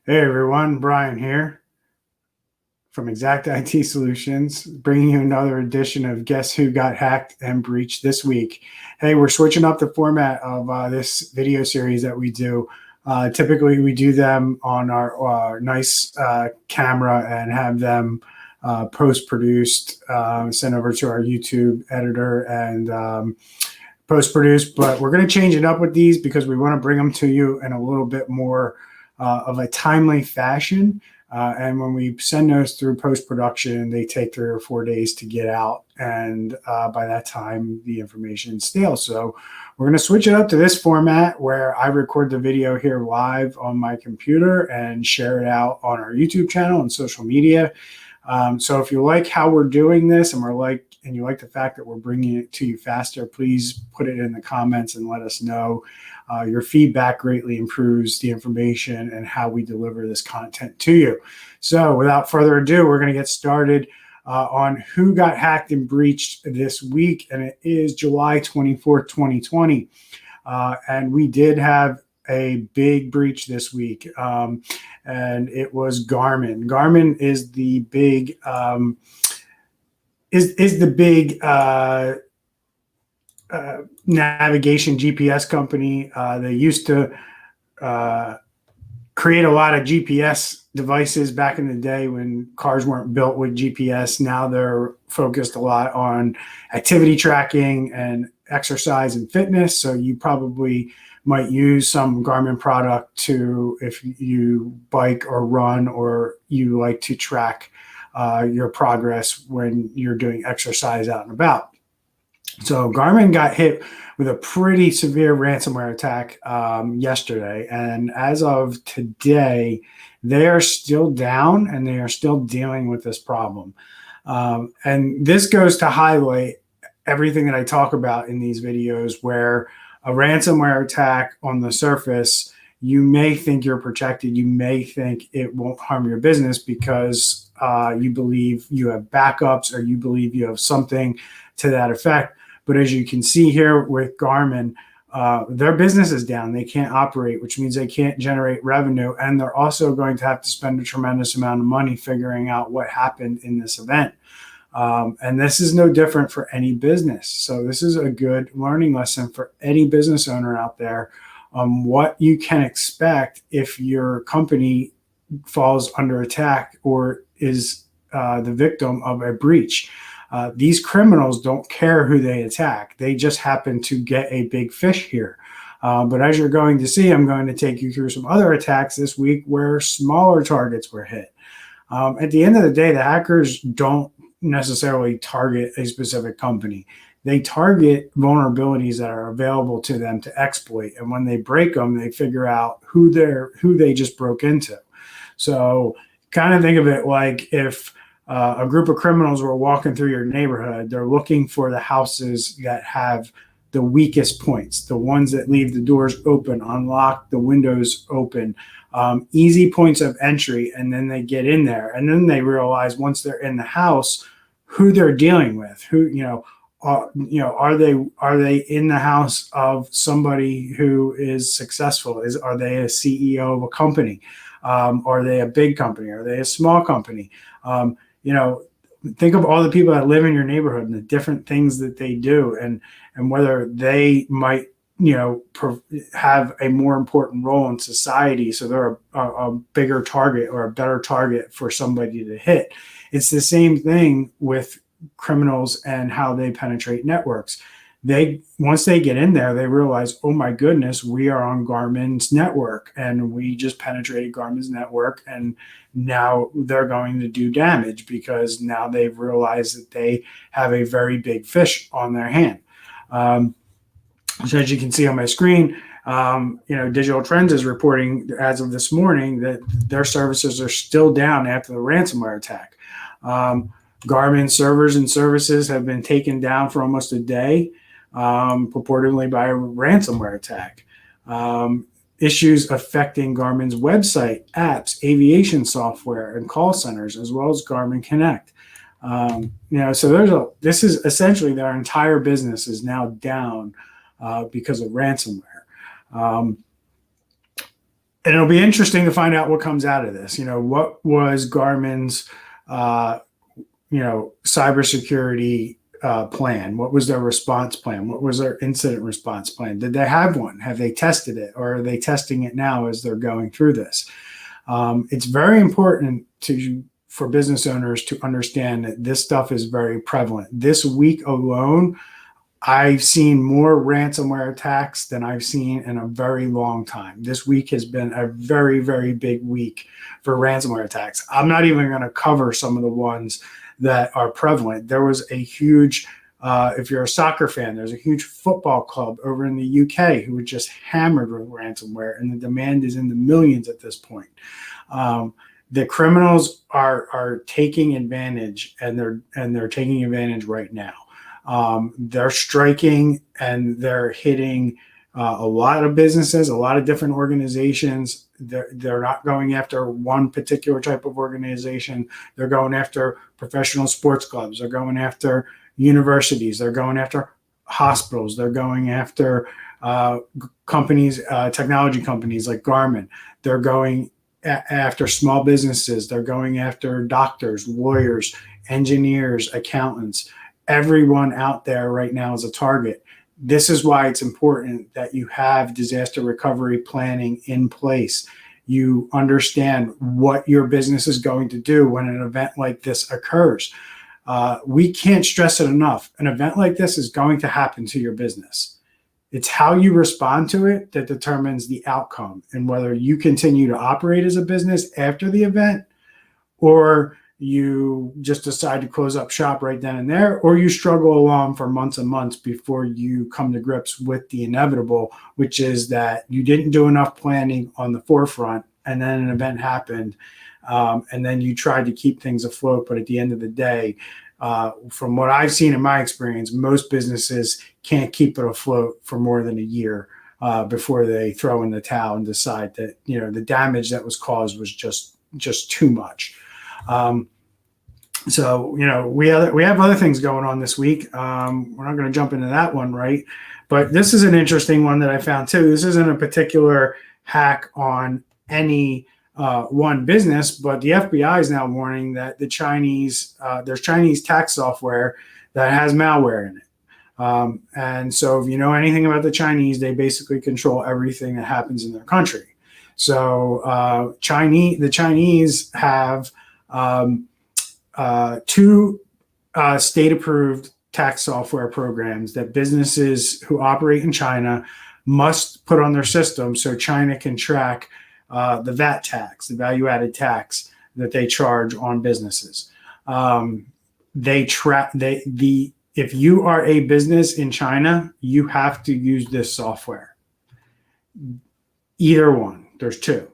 Hey everyone, Bryan here from Xact IT Solutions, bringing you another edition of Guess Who Got Hacked and Breached this week. Hey, we're switching up the format of this video series that we do. Typically, we do them on our nice camera and have them post-produced, sent over to our YouTube editor and post-produced. But we're going to change it up with these because we want to bring them to you in a little bit more of a timely fashion. And when we send those through post-production, they take 3 or 4 days to get out. And by that time, the information is stale. So we're going to switch it up to this format where I record the video here live on my computer and share it out on our YouTube channel and social media. So if you like how we're doing this and you like the fact that we're bringing it to you faster, please put it in the comments and let us know. Your feedback greatly improves the information and how we deliver this content to you. So without further ado, we're going to get started on who got hacked and breached this week. And it is July 24th, 2020. And we did have a big breach this week. And it was Garmin. Garmin is the big navigation GPS company. They used to create a lot of GPS devices back in the day when cars weren't built with GPS. Now they're focused a lot on activity tracking and exercise and fitness. So you probably might use some Garmin product if you bike or run, or you like to track your progress when you're doing exercise out and about. So Garmin got hit with a pretty severe ransomware attack yesterday. And as of today, they are still down and they are still dealing with this problem. And this goes to highlight everything that I talk about in these videos, where a ransomware attack on the surface, you may think you're protected. You may think it won't harm your business because you believe you have backups or you believe you have something to that effect. But as you can see here with Garmin, their business is down. They can't operate, which means they can't generate revenue. And they're also going to have to spend a tremendous amount of money figuring out what happened in this event. And this is no different for any business. So this is a good learning lesson for any business owner out there on what you can expect if your company falls under attack or is the victim of a breach. These criminals don't care who they attack. They just happen to get a big fish here. But as you're going to see, I'm going to take you through some other attacks this week where smaller targets were hit. At the end of the day, the hackers don't necessarily target a specific company. They target vulnerabilities that are available to them to exploit. And when they break them, they figure out who they just broke into. So kind of think of it like if a group of criminals were walking through your neighborhood, they're looking for the houses that have the weakest points, the ones that leave the doors open, unlocked, the windows open, easy points of entry. And then they get in there, and then they realize once they're in the house, who they're dealing with, are they in the house of somebody who is successful? Are they a CEO of a company? Are they a big company? Are they a small company? Think of all the people that live in your neighborhood and the different things that they do, and whether they might, have a more important role in society. So they're a bigger target or a better target for somebody to hit. It's the same thing with criminals and how they penetrate networks. Once they get in there, they realize, oh my goodness, we are on Garmin's network and we just penetrated Garmin's network, and now they're going to do damage because now they've realized that they have a very big fish on their hand. So as you can see on my screen, Digital Trends is reporting as of this morning that their services are still down after the ransomware attack. Garmin servers and services have been taken down for almost a day, purportedly by a ransomware attack. Issues affecting Garmin's website, apps, aviation software, and call centers, as well as Garmin Connect. So this is essentially their entire business is now down because of ransomware. And it'll be interesting to find out what comes out of this. What was Garmin's, cybersecurity plan? What was their response plan? What was their incident response plan? Did they have one? Have they tested it, or are they testing it now as they're going through this? It's very important for business owners to understand that this stuff is very prevalent. This week alone, I've seen more ransomware attacks than I've seen in a very long time. This week has been a very, very big week for ransomware attacks. I'm not even going to cover some of the ones that are prevalent. There was a huge, if you're a soccer fan, there's a huge football club over in the UK who was just hammered with ransomware, and the demand is in the millions at this point. The criminals are taking advantage, and they're taking advantage right now. They're striking and they're hitting a lot of businesses, a lot of different organizations. They're not going after one particular type of organization. They're going after professional sports clubs. They're going after universities. They're going after hospitals. They're going after companies, technology companies like Garmin. They're going after small businesses. They're going after doctors, lawyers, engineers, accountants. Everyone out there right now is a target. This is why it's important that you have disaster recovery planning in place. You understand what your business is going to do when an event like this occurs. We can't stress it enough. An event like this is going to happen to your business. It's how you respond to it that determines the outcome, and whether you continue to operate as a business after the event, or you just decide to close up shop right then and there, or you struggle along for months and months before you come to grips with the inevitable, which is that you didn't do enough planning on the forefront, and then an event happened, and then you tried to keep things afloat. But at the end of the day, from what I've seen in my experience, most businesses can't keep it afloat for more than a year before they throw in the towel and decide that the damage that was caused was just too much. So we have other things going on this week. We're not going to jump into that one, right? But this is an interesting one that I found too. This isn't a particular hack on any one business, but the FBI is now warning that there's Chinese tax software that has malware in it. And so if you know anything about the Chinese, they basically control everything that happens in their country. So the Chinese have two state-approved tax software programs that businesses who operate in China must put on their system, so China can track the VAT tax, the value-added tax that they charge on businesses. If you are a business in China, you have to use this software. Either one. There's two.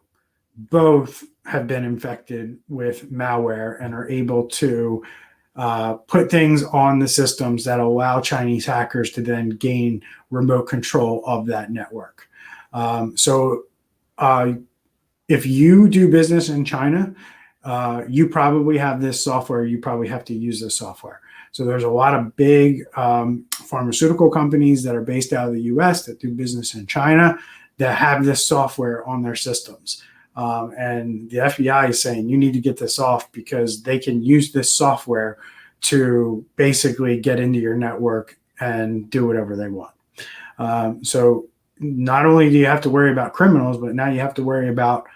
Both have been infected with malware and are able to put things on the systems that allow Chinese hackers to then gain remote control of that network. If you do business in China, you probably have this software. You probably have to use this software. So there's a lot of big pharmaceutical companies that are based out of the US that do business in China that have this software on their systems. And the FBI is saying you need to get this off, because they can use this software to basically get into your network and do whatever they want. So not only do you have to worry about criminals, but now you have to worry about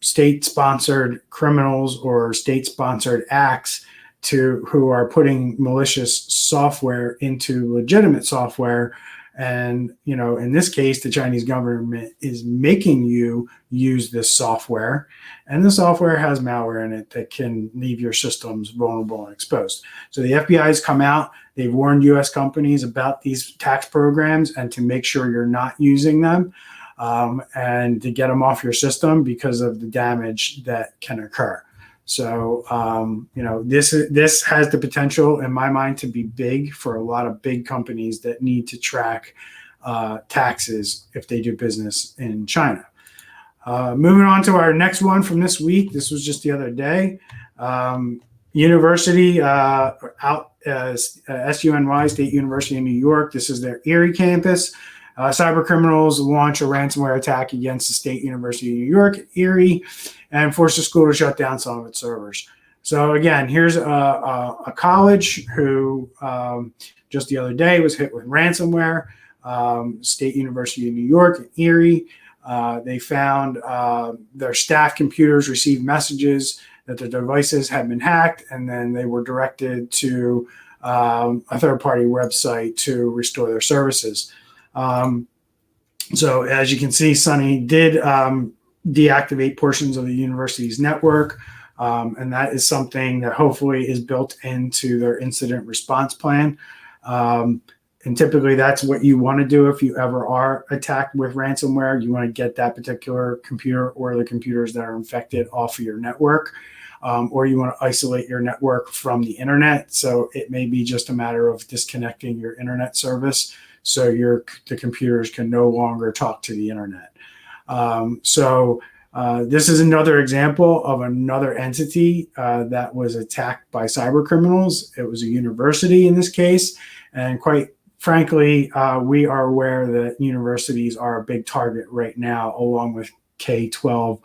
state-sponsored criminals or state-sponsored acts who are putting malicious software into legitimate software. And, in this case, the Chinese government is making you use this software, and the software has malware in it that can leave your systems vulnerable and exposed. So the FBI has come out. They've warned U.S. companies about these tax programs and to make sure you're not using them, and to get them off your system because of the damage that can occur. So, this has the potential, in my mind, to be big for a lot of big companies that need to track taxes if they do business in China. Moving on to our next one from this week. This was just the other day. University SUNY, State University in New York. This is their Erie campus. Cybercriminals launch a ransomware attack against the State University of New York, Erie, and force the school to shut down some of its servers. So again, here's a college who just the other day was hit with ransomware. State University of New York, Erie. They found their staff computers received messages that their devices had been hacked, and then they were directed to a third-party website to restore their services. So as you can see, SUNY did deactivate portions of the university's network, and that is something that hopefully is built into their incident response plan. And typically that's what you want to do if you ever are attacked with ransomware. You want to get that particular computer or the computers that are infected off of your network, or you want to isolate your network from the internet. So it may be just a matter of disconnecting your internet service so the computers can no longer talk to the internet. This is another example of another entity that was attacked by cybercriminals. It was a university in this case, and quite frankly, we are aware that universities are a big target right now, along with K-12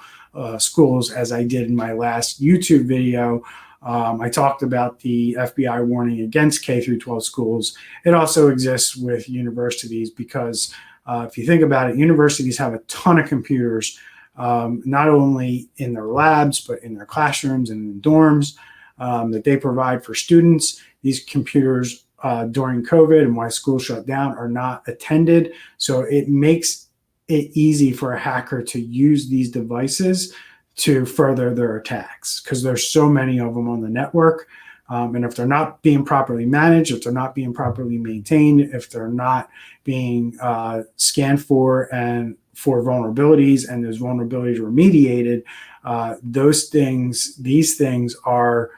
schools, as I did in my last YouTube video. I talked about the FBI warning against K through 12 schools. It also exists with universities because if you think about it, universities have a ton of computers, not only in their labs, but in their classrooms and in dorms that they provide for students. These computers during COVID and why schools shut down are not attended. So it makes it easy for a hacker to use these devices to further their attacks because there's so many of them on the network. And if they're not being properly managed, if they're not being properly maintained, if they're not being scanned for and for vulnerabilities and those vulnerabilities remediated, these things are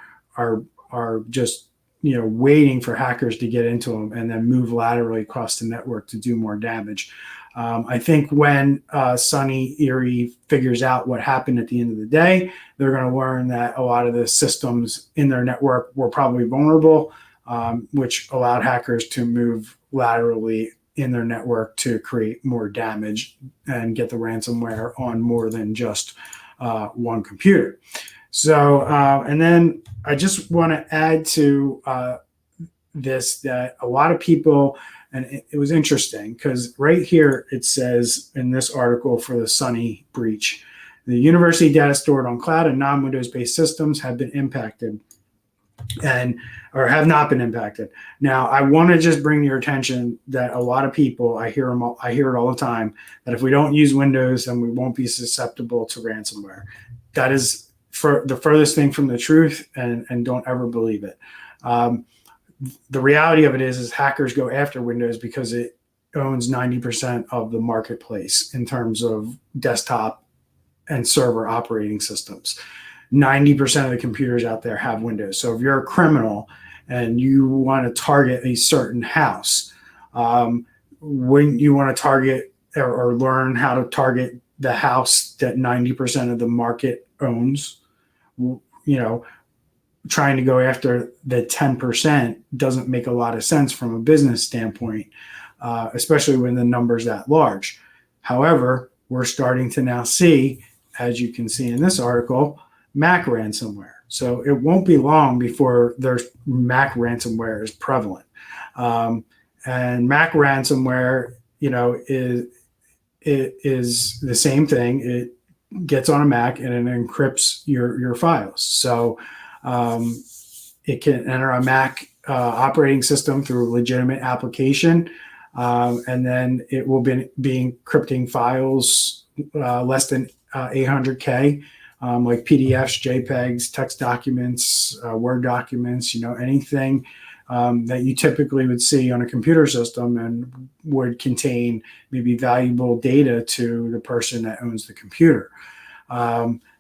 just waiting for hackers to get into them and then move laterally across the network to do more damage. I think when SUNY Erie figures out what happened at the end of the day, they're going to learn that a lot of the systems in their network were probably vulnerable, which allowed hackers to move laterally in their network to create more damage and get the ransomware on more than just one computer. So, and then I just want to add to this that a lot of people, and it was interesting because right here it says in this article for the SUNY breach, the university data stored on cloud and non-Windows based systems have been impacted or have not been impacted. Now, I want to just bring your attention that a lot of people, I hear it all the time, that if we don't use Windows, then we won't be susceptible to ransomware. That is for the furthest thing from the truth, and don't ever believe it. The reality of it is hackers go after Windows because it owns 90% of the marketplace in terms of desktop and server operating systems. 90% of the computers out there have Windows. So if you're a criminal and you want to target a certain house, when you want to target or learn how to target the house that 90% of the market owns, trying to go after the 10% doesn't make a lot of sense from a business standpoint, especially when the number's that large. However, we're starting to now see, as you can see in this article, Mac ransomware. So it won't be long before there's Mac ransomware is prevalent. And Mac ransomware, is the same thing. It gets on a Mac and it encrypts your files. So it can enter a Mac operating system through a legitimate application, and then it will be encrypting files less than 800K, like PDFs, JPEGs, text documents, Word documents, anything that you typically would see on a computer system and would contain maybe valuable data to the person that owns the computer.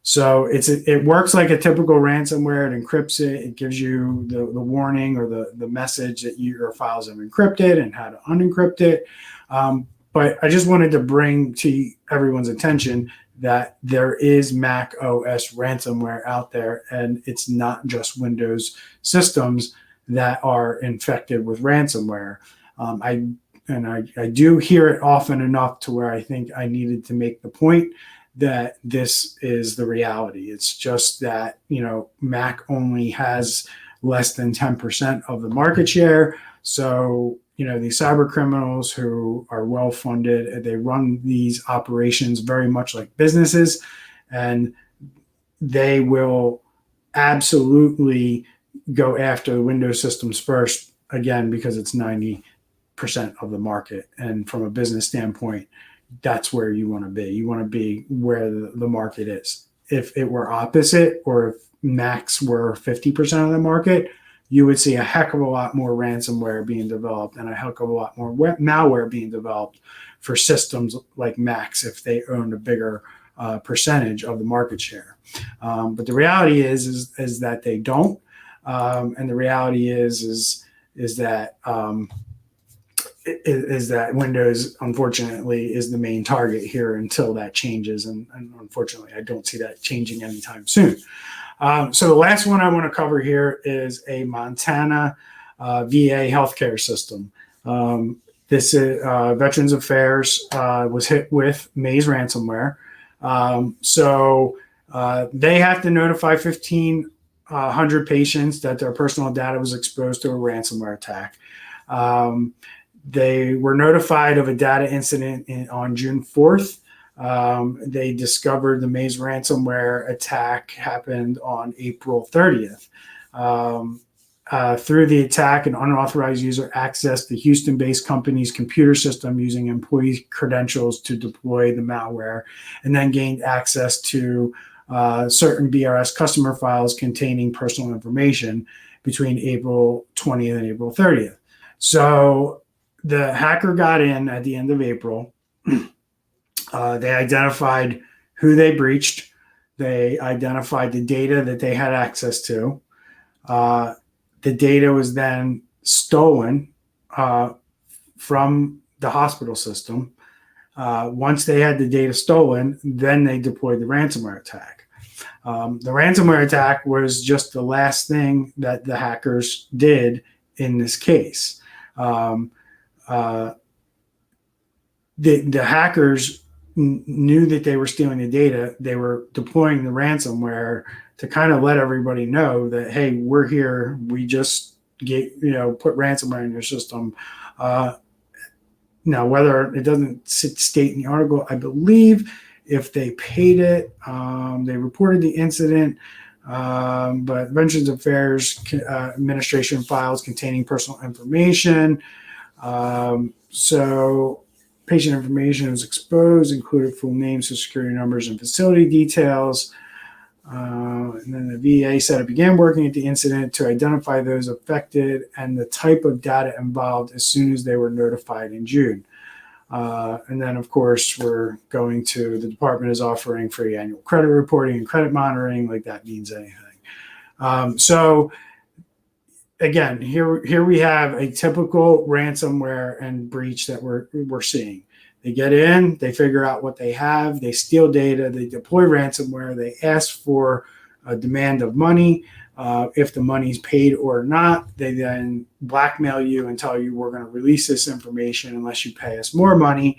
So it works like a typical ransomware. It encrypts it. It gives you the warning or the message that your files have encrypted and how to unencrypt it. But I just wanted to bring to everyone's attention that there is MacOS ransomware out there, and it's not just Windows systems that are infected with ransomware. I I do hear it often enough to where I think I needed to make the point that this is the reality. It's just that, Mac only has less than 10% of the market share. So, these cyber criminals who are well funded, they run these operations very much like businesses, and they will absolutely go after the Windows systems first, again, because it's 90% of the market. And from a business standpoint, that's where you want to be. You want to be where the market is. If it were opposite, or if Macs were 50% of the market, you would see a heck of a lot more ransomware being developed and a heck of a lot more malware being developed for systems like Macs if they owned a bigger percentage of the market share. But the reality is that they don't. And the reality is that that Windows, unfortunately, is the main target here until that changes. And unfortunately, I don't see that changing anytime soon. So the last one I want to cover here is a Montana VA healthcare system. This is Veterans Affairs was hit with Maze ransomware. So they have to notify 1,500 patients that their personal data was exposed to a ransomware attack. They were notified of a data incident on June 4th. They discovered the Maze ransomware attack happened on April 30th. Through the attack, an unauthorized user accessed the Houston-based company's computer system using employee credentials to deploy the malware, and then gained access to certain BRS customer files containing personal information between April 20th and April 30th. So the hacker got in at the end of April. They identified who they breached. They identified the data that they had access to. The data was then stolen from the hospital system. Once they had the data stolen, then they deployed the ransomware attack. The ransomware attack was just the last thing that the hackers did in this case. The hackers knew that they were stealing the data. They were deploying the ransomware to kind of let everybody know that, hey, we're here. We just put ransomware in your system. Now, whether it doesn't state in the article, I believe if they paid it, they reported the incident. But Veterans Affairs Administration files containing personal information. So patient information was exposed, included full names, social security numbers, and facility details. And then the VA said it began working at the incident to identify those affected and the type of data involved as soon as they were notified in June. And then, of course, the department is offering free annual credit reporting and credit monitoring, like that means anything. So again, here we have a typical ransomware and breach that we're seeing. They get in, they figure out what they have, they steal data, they deploy ransomware, they ask for a demand of money. If the money's paid or not, they then blackmail you and tell you, we're going to release this information unless you pay us more money.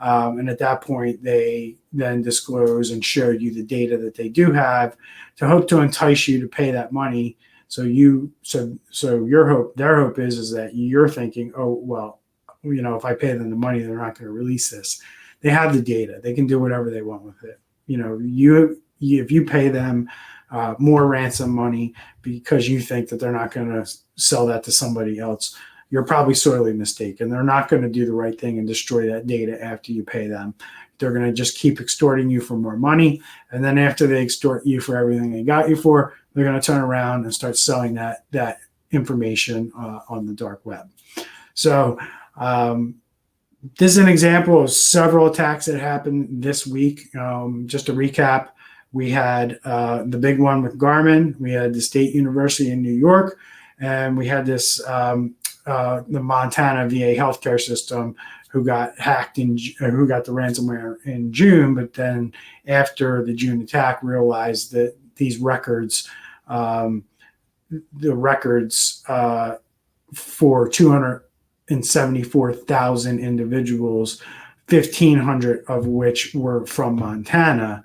And at that point, they then disclose and show you the data that they do have to hope to entice you to pay that money. So their hope is that you're thinking, oh, well, if I pay them the money, they're not going to release this. They have the data. They can do whatever they want with it. If you pay them more ransom money because you think that they're not going to sell that to somebody else, you're probably sorely mistaken. They're not going to do the right thing and destroy that data after you pay them. They're going to just keep extorting you for more money. And then after they extort you for everything they got you for, they're going to turn around and start selling that information on the dark web. So this is an example of several attacks that happened this week. Just to recap, we had the big one with Garmin. We had the State University in New York, and we had this the Montana VA healthcare system who got hacked who got the ransomware in June, but then after the June attack realized that these records, the records for 200 174,000 individuals, 1,500 of which were from Montana.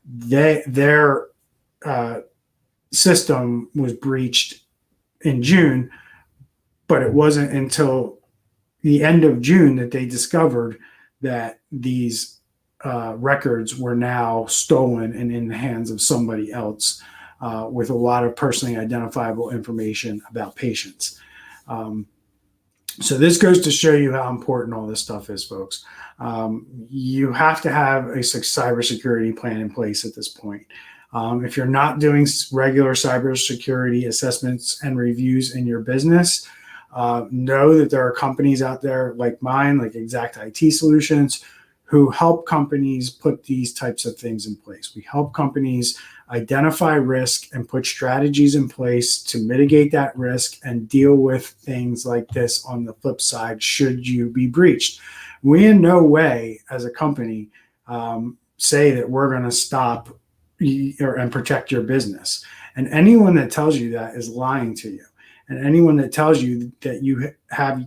Their system was breached in June, but it wasn't until the end of June that they discovered that these records were now stolen and in the hands of somebody else, with a lot of personally identifiable information about patients. So this goes to show you how important all this stuff is, folks. You have to have a cybersecurity plan in place at this point. If you're not doing regular cybersecurity assessments and reviews in your business, know that there are companies out there like mine, like Xact IT Solutions, who help companies put these types of things in place. We help companies identify risk and put strategies in place to mitigate that risk and deal with things like this on the flip side should you be breached. We in no way as a company say that we're going to stop and protect your business. And anyone that tells you that is lying to you. And anyone that tells you that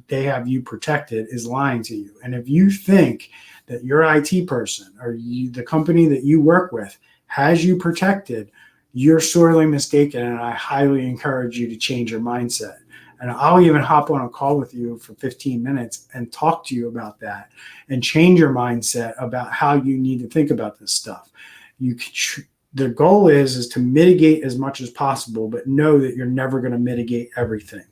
they have you protected is lying to you. And if you think that your IT person or the company that you work with has you protected, you're sorely mistaken. And I highly encourage you to change your mindset. And I'll even hop on a call with you for 15 minutes and talk to you about that and change your mindset about how you need to think about this stuff. The goal is to mitigate as much as possible, but know that you're never going to mitigate everything.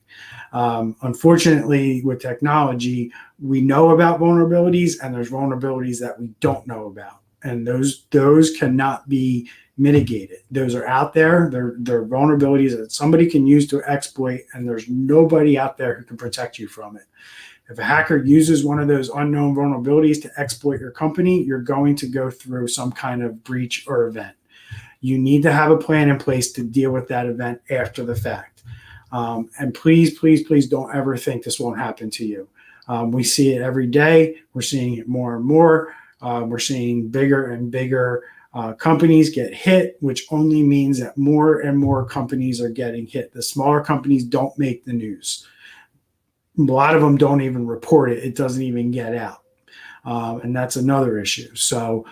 Unfortunately, with technology, we know about vulnerabilities, and there's vulnerabilities that we don't know about, and those cannot be mitigated. Those are out there. They're vulnerabilities that somebody can use to exploit, and there's nobody out there who can protect you from it. If a hacker uses one of those unknown vulnerabilities to exploit your company, you're going to go through some kind of breach or event. You need to have a plan in place to deal with that event after the fact. And please, please, please don't ever think this won't happen to you. We see it every day. We're seeing it more and more. We're seeing bigger and bigger companies get hit, which only means that more and more companies are getting hit. The smaller companies don't make the news. A lot of them don't even report it. It doesn't even get out. And that's another issue. So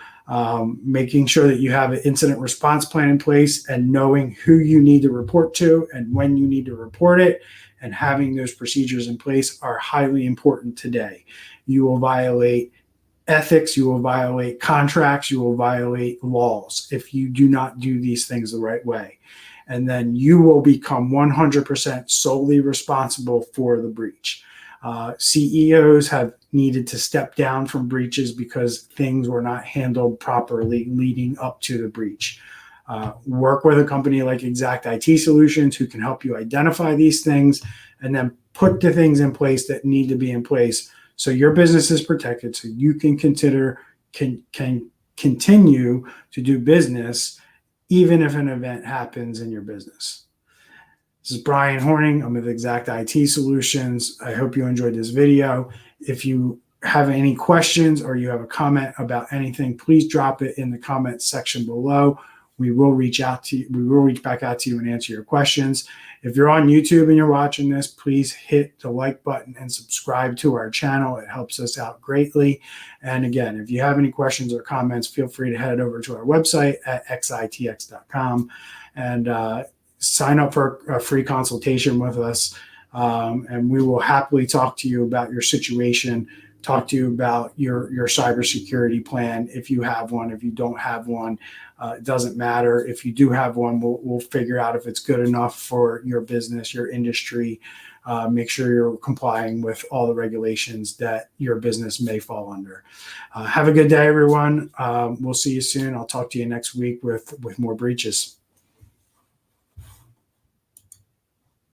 making sure that you have an incident response plan in place and knowing who you need to report to and when you need to report it and having those procedures in place are highly important today. You will violate ethics, you will violate contracts, you will violate laws if you do not do these things the right way. And then you will become 100% solely responsible for the breach. CEOs have needed to step down from breaches because things were not handled properly leading up to the breach. Work with a company like Xact IT Solutions who can help you identify these things and then put the things in place that need to be in place so your business is protected, so you can continue to do business even if an event happens in your business. This is Bryan Hornung. I'm with Xact IT Solutions. I hope you enjoyed this video. If you have any questions or you have a comment about anything, please drop it in the comment section below. We will reach out to you. We will reach back out to you and answer your questions. If you're on YouTube and you're watching this, please hit the like button and subscribe to our channel. It helps us out greatly. And again, if you have any questions or comments, feel free to head over to our website at xitx.com and sign up for a free consultation with us. And we will happily talk to you about your situation, talk to you about your cybersecurity plan. If you have one, if you don't have one, it doesn't matter. If you do have one, we'll figure out if it's good enough for your business, your industry. Make sure you're complying with all the regulations that your business may fall under. Have a good day, everyone. We'll see you soon. I'll talk to you next week with more breaches.